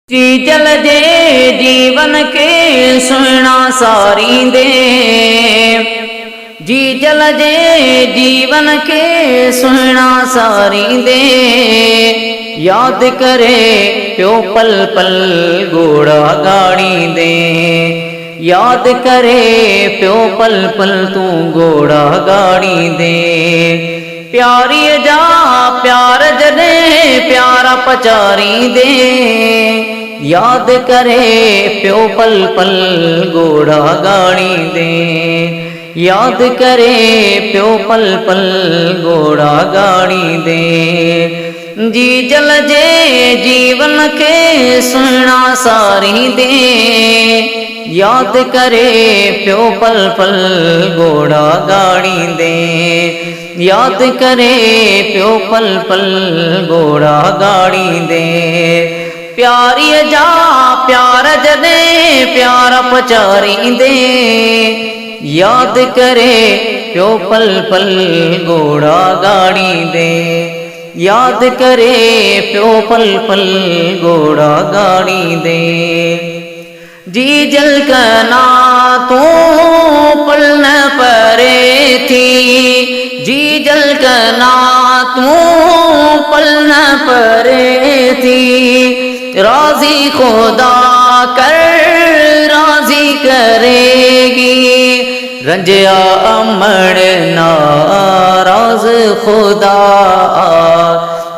जी जल जे जीवन के सुना सारींदे, जी जल जे जीवन के सुना सारींदे, याद करे प्यो पल पल घोड़ा गाड़ींदे, याद करे प्यो पल पल तू घोड़ा गाड़ींदे। प्यारी जा प्यार जदे प्यारा पचारींदे, याद करे प्यो पल पल घोड़ा गाड़ींदे, याद करे प्यो पल पल घोड़ा गाड़ींदे। जी जल जे जीवन के सुना सारींदे, याद करे प्यो पल पल घोड़ा गाड़ींदे, याद करे प्यो पल पल घोड़ा गाड़ींदे। प्यारी जा प्यार जदे प्यारा पचारींदे, याद करे प्यो पल पल घोड़ा गाड़ींदे, याद करे प्यो पल पल घोड़ा गाड़ींदे। जी जल कना तू पल न परे थी, जी जल कना तू पल न परे थी। राजी खुदा कर राजी करेगी, रंजिया अमर नाराज खुदा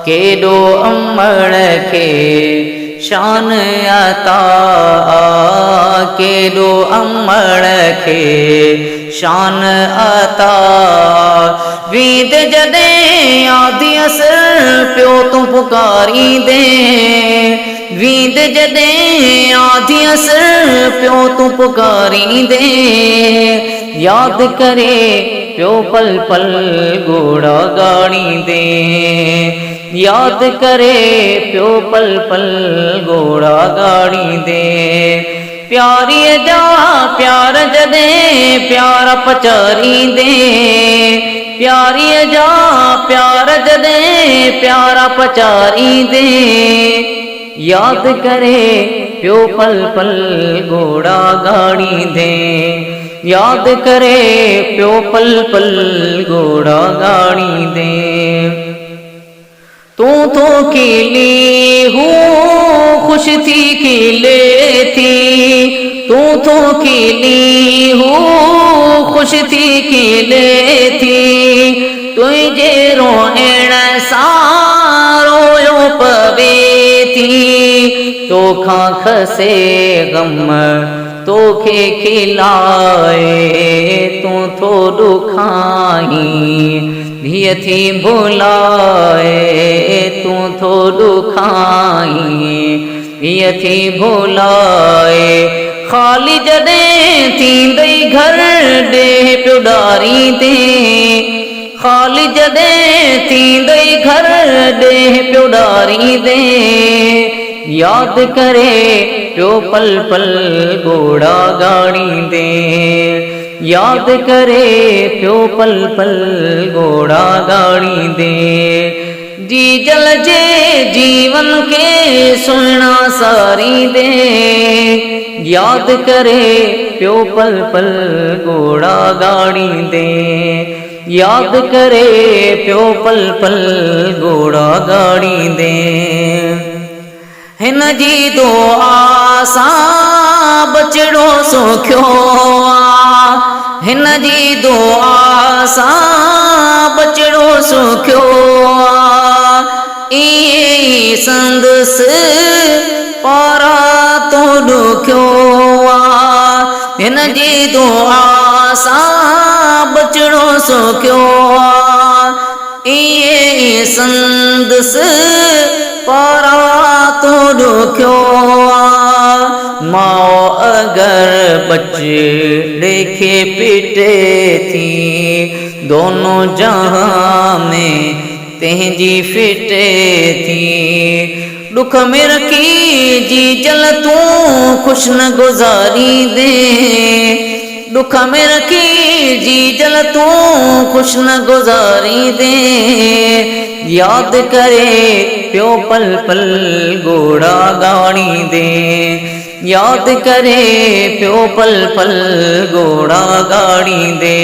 केडो अमर के शान अता, केडो अमर के शान अता। वीद जदे आदि असर प्यो तू पुकारींदे, वीद जदे आदि असर प्यो तू पुकारींदे, याद करे प्यो पल पल घोड़ा गाड़ींदे, याद करे प्यो पल पल घोड़ा गाड़ींदे। प्यारी जा प्यार जदे प्यारा पचारींदे, प्यारी जा प्यार जदे प्यारा पचारींदे, याद करे प्यो पल पल घोड़ा गाड़ींदे, याद करे प्यो पल पल घोड़ा गाड़ींदे। तू तो खिली हूँ खुश थी खिले थी, तू तो खिली हूँ खुश थी खिले थी। तुझे रोएण सारोयो पवे थी, तो खां खसे गम तोखे खिलाए, तू थोड़ो खाई धिय थी भुलाए, तू थोड़ो खाई धिय थी भुलाए। खाली जदे थींदई घर ॾे पियो ॾारींदे, खाली जदे थींदई घर ॾे पियो ॾारींदे, याद करे प्यो पल पल घोड़ा गाड़ींदे, याद करे प्यो पल पल घोड़ा गाड़ींदे। जी जल जे जीवन के सुना सारींदे, याद करे प्यो पल पल घोड़ा गाड़ींदे, याद करे प्यो पल पल घोड़ा गाड़ींदे। हिन जी दुआ सां बचड़ो सुखियो आ, हिन जी दुआ सां बचड़ो सुखियो आ। इहे संदसि पारा तो ॾुखियो आ, हिन जी दुआ सां बचड़ो सुखियो आ। इहे संदसि पारा तो ॾुखियो आ। माओ अगर बचड़े खे पिटे थी, दोनों जहां में तंहिंजी फिटे थी। दुख में रखी जी जल तू खुश न गुज़ारींदे, दुख में रखी जी जल तू खुश न गुज़ारींदे, याद करे प्यो पल पल घोड़ा गाड़ी दे, याद करे प्यो पल पल घोड़ा गाड़ी दे।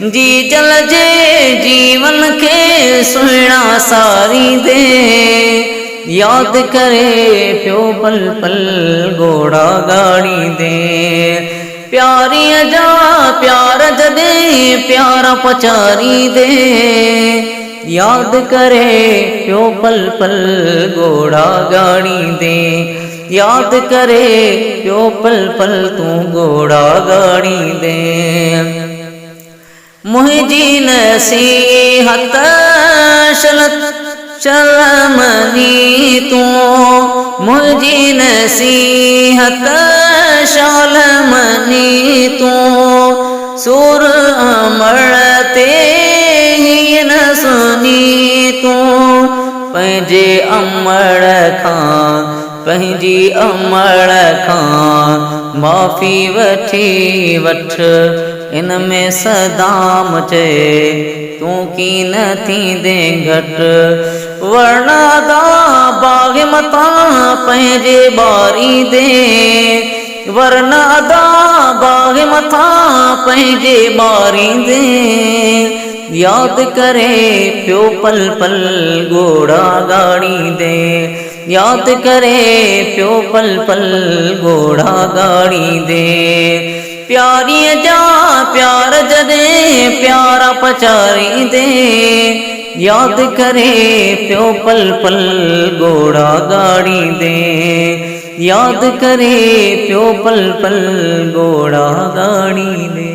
जी जल जे जीवन के सुहिणा सारी दे, याद करे प्यो पल पल घोड़ा गाड़ी दे। प्यारीअ जा प्यार जॾहिं प्यारा पचारी दे, याद करे प्यो पल पल घोड़ा गाड़ी दे, याद करे प्यो पल पल तूं घोड़ा गाड़ी दे। मुंहिंजी नसीहत शलमनी तूं, मुंहिंजी नसीहत शालमनी तूं, सुर अमर ते ही न सुनी तूं। पंहिंजे अमर खां, पंहिंजी अमर खां माफ़ी वठी वठ, इन में सदाम चए तूं की न थींदे घटि। वर्णादा बाग़ मतां पंहिंजे बारी दे, वर्णादा बाग़ मतां पंहिंजे बारी दे। याद करे प्यो पल पल घोड़ा गाड़ी दे, याद करे प्यो पल पल घोड़ा गाड़ी दे। प्यारीअ जा प्यार जॾहिं प्यारा पचारी दे, याद करे प्यो पल पल घोड़ा गाड़ी दे, याद करे प्यो पल पल घोड़ा गाड़ी दे।